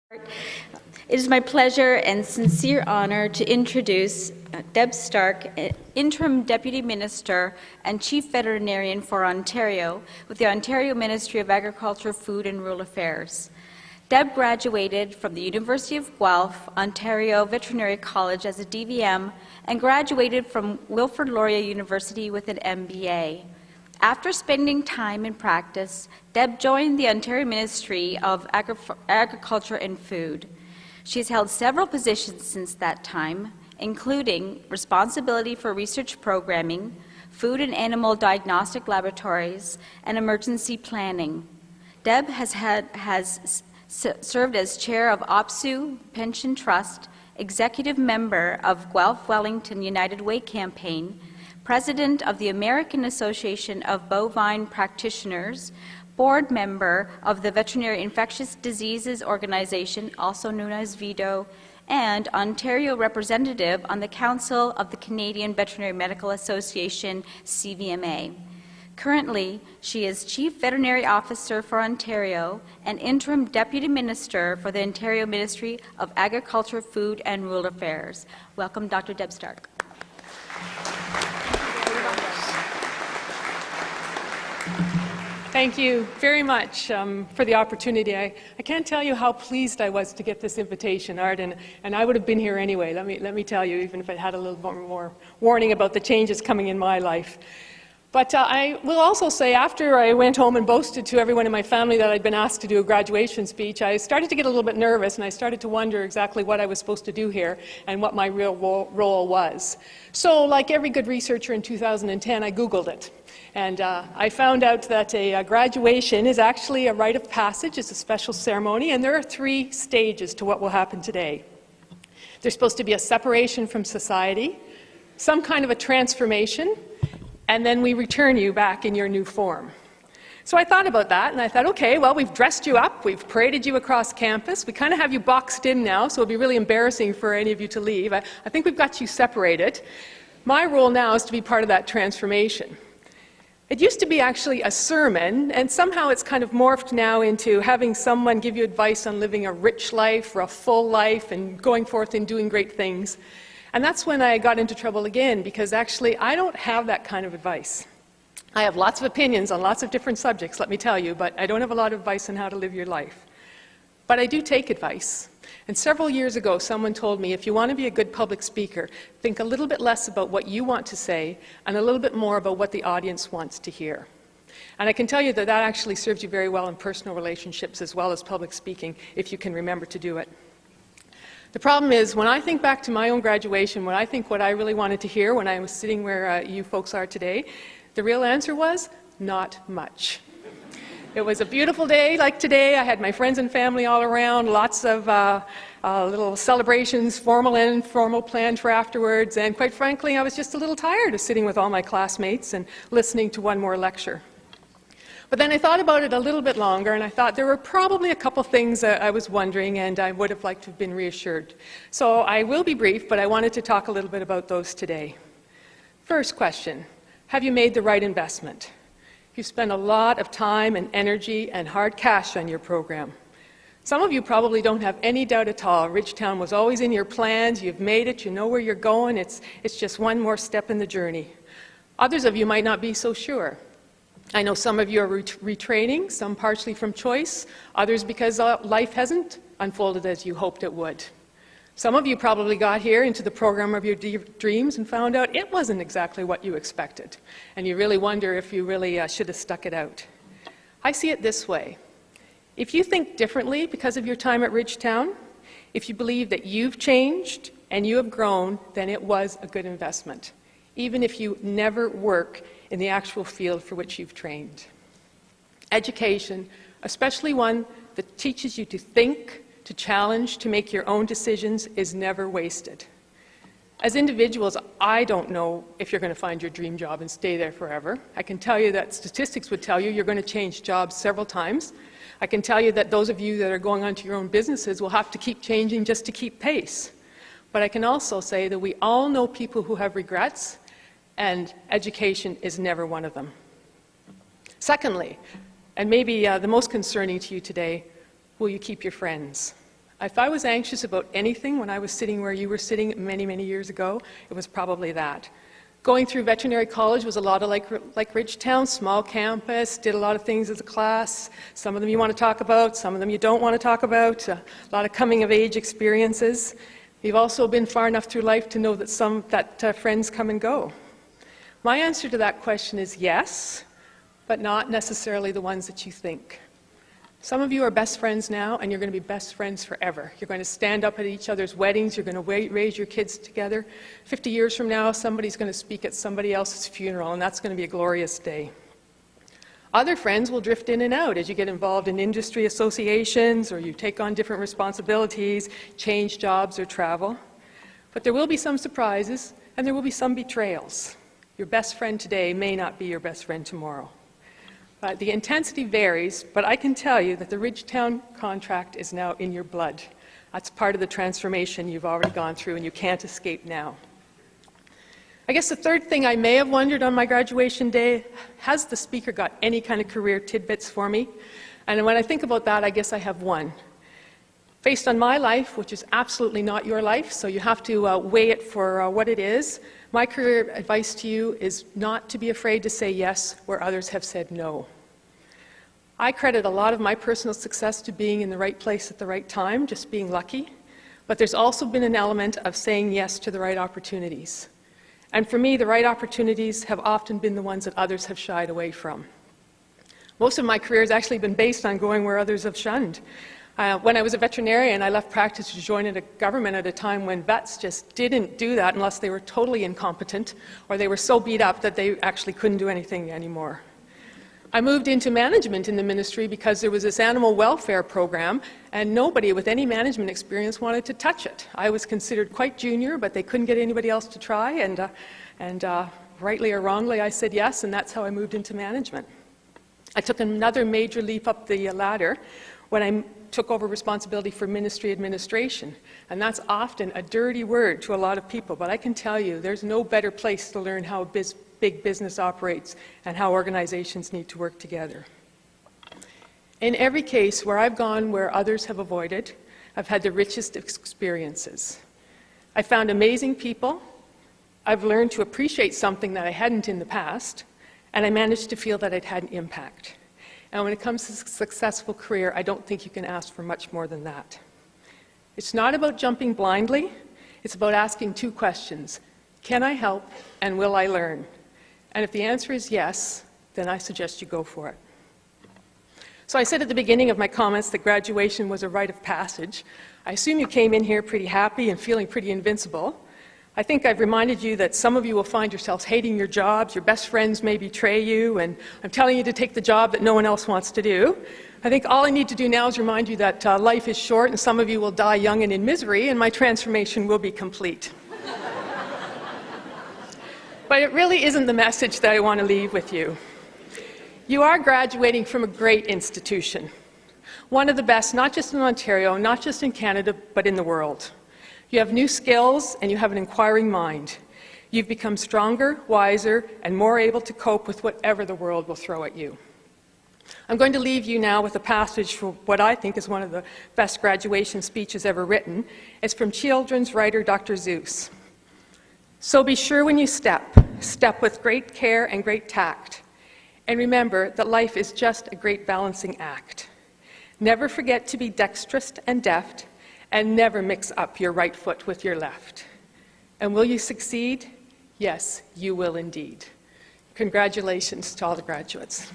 It is my pleasure and sincere honor to introduce Deb Stark, Interim Deputy Minister and Chief Veterinarian for Ontario with the Ontario Ministry of Agriculture, Food and Rural Affairs. Deb graduated from the University of Guelph, Ontario Veterinary College as a DVM and graduated from Wilfrid Laurier University with an MBA. After spending time in practice, Deb joined the Ontario Ministry of Agriculture and Food. She has held several positions since that time, including responsibility for research programming, food and animal diagnostic laboratories, and emergency planning. Deb has served as chair of OPSU Pension Trust, executive member of Guelph Wellington United Way campaign, president of the American Association of Bovine Practitioners, board member of the Veterinary Infectious Diseases Organization, also known as VIDO, and Ontario representative on the Council of the Canadian Veterinary Medical Association, CVMA. Currently, she is Chief Veterinary Officer for Ontario and Interim Deputy Minister for the Ontario Ministry of Agriculture, Food and Rural Affairs. Welcome, Dr. Deb Stark. Thank you very much for the opportunity. I can't tell you how pleased I was to get this invitation, Art, and I would have been here anyway, let me tell you, even if it had a little more warning about the changes coming in my life. But I will also say, after I went home and boasted to everyone in my family that I'd been asked to do a graduation speech, I started to get a little bit nervous, and I started to wonder exactly what I was supposed to do here and what my real role was. So, like every good researcher in 2010, I Googled it. And I found out that a graduation is actually a rite of passage. It's a special ceremony, and there are 3 stages to what will happen today. There's supposed to be a separation from society, some kind of a transformation, and then we return you back in your new form. So I thought about that, and I thought, okay, well, we've dressed you up, we've paraded you across campus, we kind of have you boxed in now, so it'll be really embarrassing for any of you to leave. I think we've got you separated. My role now is to be part of that transformation. It used to be actually a sermon, and somehow it's kind of morphed now into having someone give you advice on living a rich life or a full life and going forth and doing great things. And that's when I got into trouble again, because actually I don't have that kind of advice. I have lots of opinions on lots of different subjects, let me tell you, but I don't have a lot of advice on how to live your life. But I do take advice. And several years ago, someone told me, if you want to be a good public speaker, think a little bit less about what you want to say and a little bit more about what the audience wants to hear. And I can tell you that that actually serves you very well in personal relationships as well as public speaking, if you can remember to do it. The problem is, when I think back to my own graduation, when I think what I really wanted to hear when I was sitting where you folks are today, the real answer was, not much. It was a beautiful day like today. I had my friends and family all around, lots of little celebrations, formal and informal, planned for afterwards, and quite frankly, I was just a little tired of sitting with all my classmates and listening to one more lecture. But then I thought about it a little bit longer, and I thought there were probably a couple things I was wondering, and I would have liked to have been reassured. So I will be brief, but I wanted to talk a little bit about those today. First question, have you made the right investment? You spend a lot of time and energy and hard cash on your program. Some of you probably don't have any doubt at all. Ridgetown was always in your plans, you've made it, you know where you're going, it's just one more step in the journey. Others of you might not be so sure. I know some of you are retraining, some partially from choice, others because life hasn't unfolded as you hoped it would. Some of you probably got here into the program of your dreams and found out it wasn't exactly what you expected, and you really wonder if you really should have stuck it out. I see it this way. If you think differently because of your time at Ridgetown, if you believe that you've changed and you have grown, then it was a good investment, even if you never work in the actual field for which you've trained. Education, especially one that teaches you to think, to challenge, to make your own decisions, is never wasted. As individuals, I don't know if you're going to find your dream job and stay there forever. I can tell you that statistics would tell you you're going to change jobs several times. I can tell you that those of you that are going on to your own businesses will have to keep changing just to keep pace. But I can also say that we all know people who have regrets, and education is never one of them. Secondly, and maybe the most concerning to you today, will you keep your friends? If I was anxious about anything when I was sitting where you were sitting many, many years ago, it was probably that. Going through veterinary college was a lot of like Ridgetown, small campus, did a lot of things as a class. Some of them you want to talk about, some of them you don't want to talk about, a lot of coming-of-age experiences. You've also been far enough through life to know that friends come and go. My answer to that question is yes, but not necessarily the ones that you think. Some of you are best friends now, and you're going to be best friends forever. You're going to stand up at each other's weddings. You're going to raise your kids together. 50 years from now, somebody's going to speak at somebody else's funeral, and that's going to be a glorious day. Other friends will drift in and out as you get involved in industry associations, or you take on different responsibilities, change jobs, or travel. But there will be some surprises, and there will be some betrayals. Your best friend today may not be your best friend tomorrow. The intensity varies, but I can tell you that the Ridgetown contract is now in your blood. That's part of the transformation you've already gone through, and you can't escape now. I guess the third thing I may have wondered on my graduation day, has the speaker got any kind of career tidbits for me? And when I think about that, I guess I have one. Based on my life, which is absolutely not your life, so you have to weigh it for what it is, my career advice to you is not to be afraid to say yes where others have said no. I credit a lot of my personal success to being in the right place at the right time, just being lucky. But there's also been an element of saying yes to the right opportunities. And for me, the right opportunities have often been the ones that others have shied away from. Most of my career has actually been based on going where others have shunned. When I was a veterinarian, I left practice to join a government at a time when vets just didn't do that unless they were totally incompetent or they were so beat up that they actually couldn't do anything anymore. I moved into management in the ministry because there was this animal welfare program and nobody with any management experience wanted to touch it. I was considered quite junior, but they couldn't get anybody else to try, and rightly or wrongly, I said yes, and that's how I moved into management. I took another major leap up the ladder when I took over responsibility for ministry administration. And that's often a dirty word to a lot of people, but I can tell you there's no better place to learn how big business operates and how organizations need to work together. In every case where I've gone where others have avoided, I've had the richest experiences. I found amazing people, I've learned to appreciate something that I hadn't in the past, and I managed to feel that I'd had an impact. And when it comes to a successful career, I don't think you can ask for much more than that. It's not about jumping blindly, it's about asking two questions. Can I help, and will I learn? And if the answer is yes, then I suggest you go for it. So I said at the beginning of my comments that graduation was a rite of passage. I assume you came in here pretty happy and feeling pretty invincible. I think I've reminded you that some of you will find yourselves hating your jobs, your best friends may betray you, and I'm telling you to take the job that no one else wants to do. I think all I need to do now is remind you that life is short and some of you will die young and in misery, and my transformation will be complete. But it really isn't the message that I want to leave with you. You are graduating from a great institution, one of the best, not just in Ontario, not just in Canada, but in the world. You have new skills and you have an inquiring mind. You've become stronger, wiser, and more able to cope with whatever the world will throw at you. I'm going to leave you now with a passage for what I think is one of the best graduation speeches ever written. It's from children's writer Dr. Seuss. So be sure when you step with great care and great tact. And remember that life is just a great balancing act. Never forget to be dexterous and deft, and never mix up your right foot with your left. And will you succeed? Yes, you will indeed. Congratulations to all the graduates.